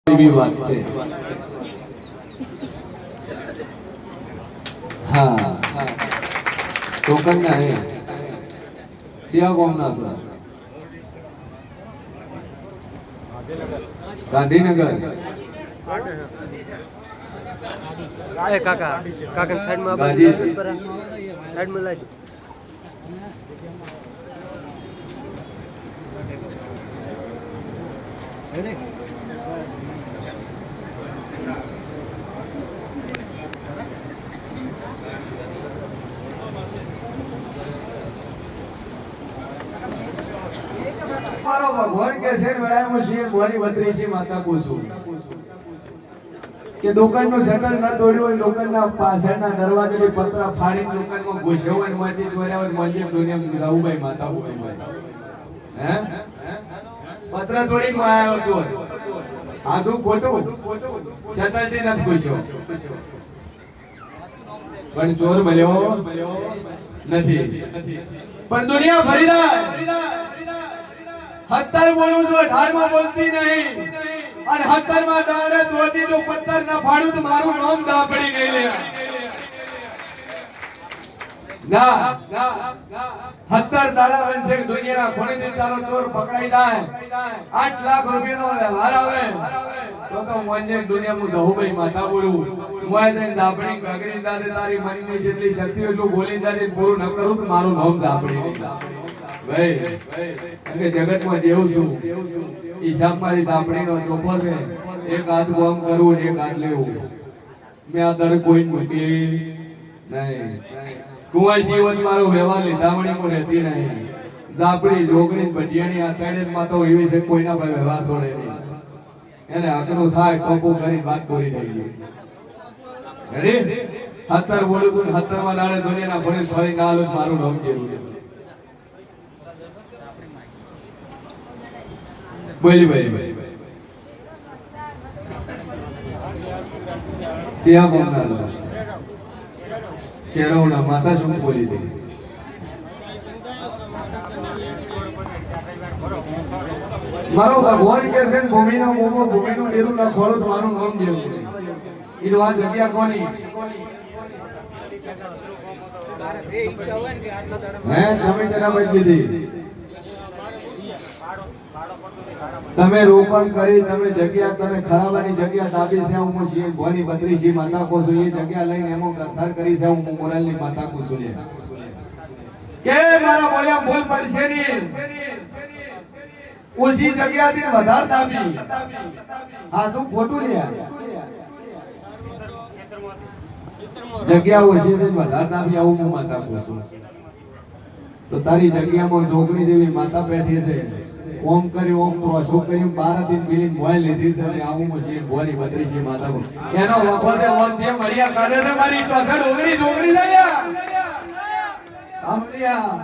એવી વાત છે। હા ટોકન ના હે ચિયા કોમ ના છો ગાંધીનગર એ કાકા કાકા સાઈડ માં ગાજી સાઈડ માં લાજો મારો ભગવાન કે છે વડાયો છે બોરી બત્રી છે માતા પૂછું કે દુકાનનો શટર ન તોડ્યો હોય દુકાનના પાછળના દરવાજાની પતરા ફાડી દુકાનમાં ઘૂસ્યો હોય માંથી ચોર્યા હોય મંદિર દુનિયા ગાઉભાઈ માતા ભાઈ હે પતરા તોડી માં આવ્યો તો આ શું ખોટું શટર થી નથી ઘૂસ્યો પણ ચોર મળ્યો નથી પણ દુનિયા ભરીદાર હત્તર બોલું છું 18 માં બોલતી નહીં અને 70 માં દાડે ચોથી જો પત્તર ના ફાડું તો મારું નામ દાપડી નહીં લે ના 70 દાડા વંશે દુનિયાના ખૂણેથી ચારો ચોર પકડાઈ જાય 8 લાખ રૂપિયાનો વ્યવહાર આવે તો મોંજે દુનિયામાં દહુભાઈ માતા બોલું મોય દઈને દાપડી ગગરી દાદે તારી મનની જેટલી શક્તિ એટલું બોલી દાદે પૂરું ન કરું તો મારું નામ દાપડી નહીં ભાઈ કે જગતમાં દેવું છું હિસાબ મારી દાપડીનો ચોખ્ખો છે એક હાથ ગોમ કરવું ને એક હાથ લેવું મેં આ દડ કોઈ મૂકી નહીં કુંવાઈ જીવન મારો વ્યવહાર લીધાવણી માં રહેતી નહીં દાપડી જોગણી ભટિયાણી આ ત્રણે માં તો એવી છે કોઈના ભાઈ વ્યવહાર છોડે નહીં એને હકનું થાય ટોપો કરી વાત પૂરી થઈ ગઈ રેડી 70 બોલું તું 70 માં દાડે દુનિયાના ભણે ફરી ના આલું મારું નામ જેવું બોલી ભાઈ ચિયા બોલના શેરવના માતા શું બોલી દે મારો ભગવાન કે છે ભૂમિનો મોમો ભૂમિનું ડેરું ના ખોળો તો મારું નામ જેવું ઈ આ જગ્યા કોની હે તમે ચલાવી લીધી તમે રોપણ કરી તમે જગ્યા તમે ખરાબાની જગ્યા દાબી છે હું છીએ ભવાની બત્રી છે માતા કો છું એ જગ્યા લઈને એમો કથાર કરી છે હું મોરલની માતા કો છું કે મારા બોલ્યા ભૂલ પડશે ની ઓછી જગ્યાથી વધાર દાબી આ શું ખોટું લ્યા જગ્યા ઓછી થી વધાર દાબી આવું હું માતા કો છું તો તારી જગ્યામાં જોગણી દેવી માતા બેઠી છે ઓમ કરી ઓમ ત્રોસો કરી 12 દિન મિલી મોબાઈલ લીધી છે આવું છે ભવાની બત્રી છે માતા કો એનો વખો છે ઓમ જે મળ્યા કરે છે મારી 64 ઓગણી જોગણી દયા આમલિયા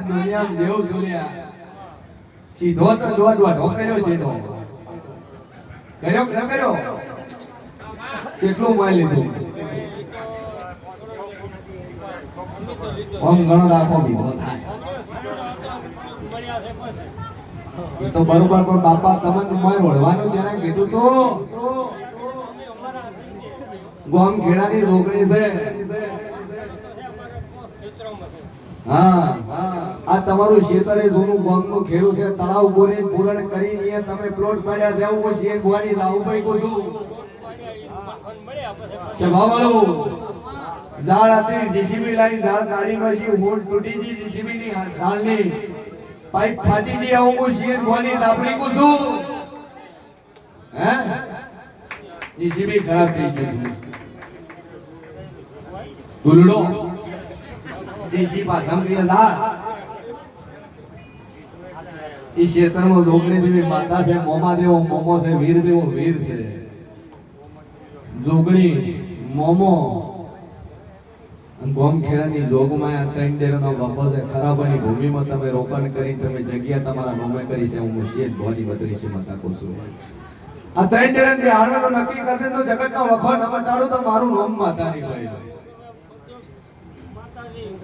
દુનિયા દેવ સુનિયા સીધો તો દોડ કર્યો સીધો કર્યો ન કર્યો કેટલું મોબાઈલ લીધું ઓમ ઘણો રાખો બીજો થાય એ તો બરોબર પણ બાપા તમને મોય વળવાનું જેને કીધું તો ગોમ ખેડાની જોગણી છે હા આ તમારું ખેતરે જૂનું ગોમનું ખેડું છે તળાવ બોરીને પૂરણ કરીને તમે પ્લોટ પાડ્યા છે હું શેર ભવાની લાવું ભાઈ કો છું સભાવાળો ઝાડ હતી જીસીબી લાઈન ઝાડ કાઢી નો છે હોડ તૂટી જી જીસીબી ની ઢાળની પાઇપ ફાટી જી આવું હું શેર ભવાની દાપડી કો છું હે જીસીબી ખરાબ થઈ ગઈ ગુલડો દેશી ભાષામાં કે ઝાડ ઈ ક્ષેત્રમાં જોગણી દેવી માતા છે મોમા દેવો મોમો છે વીર દેવો વીર છે જોગણી મોમો ગોમ ખેડાની જોગમાં આ ત્રણ ડેરનો વફો છે ખરાબાની ભૂમિમાં તમે રોકાણ કરી તમે જગ્યા તમારા નામે કરી છે હું શેર ભવાની બત્રી છે માતા કો છું આ ત્રણ ડેરન જે હારવાનો નક્કી કરશે તો જગતનો વખો ન મટાડો તો મારું નામ માતાની ભાઈ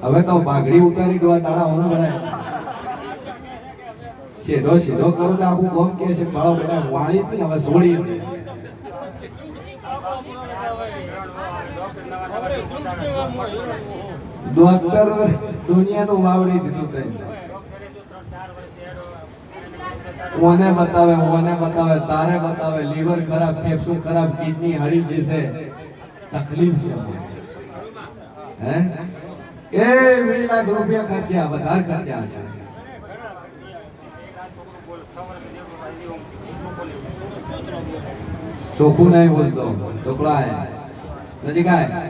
હવે તો બાગડી ઉતારી દો દાડા હોના બનાય સીધો સીધો કરો તો આખું ગોમ કે છે મારો બેટા વાળી હતી ને હવે છોડી છે. ડોક્ટર દુનિયાનું વાવડી દીધું તઈ ઓને બતાવે તારે બતાવે લીવર ખરાબ ફેફસું ખરાબ કિડની હળી જશે તકલીફ છે હે એ 20 લાખ રૂપિયા ખર્ચ્યા વધારે ખર્ચ્યા છે. ચોખ્ખું નહીં બોલતો ઢોકળા હે નજીક આય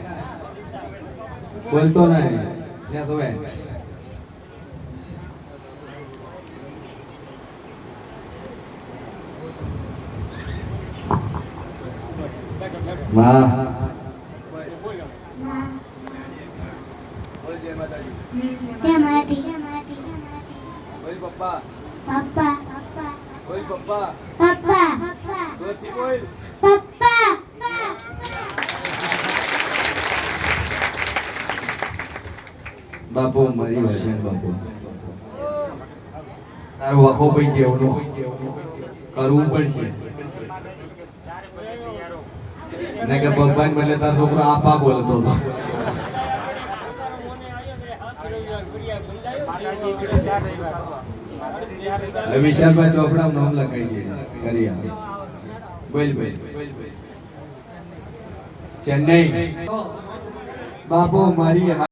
બોલતો નહીં ત્યાં સુવે માં જય માટી બોલ પપ્પા પપ્પા બોલ પપ્પા પપ્પા જોરથી બોલ પપ્પા બાપુ મરી વચન બાપુ તારો વખો પઈ કેવનો કરવું પડશે ને કે ભગવાન બદલે તારો છોકરો આપા બોલતો હતો. વિશાલભાઈ ચોપડા નામ લખાઈ ગયા કરી બોલ બોલ ચેન્નઈ બાપુ મારી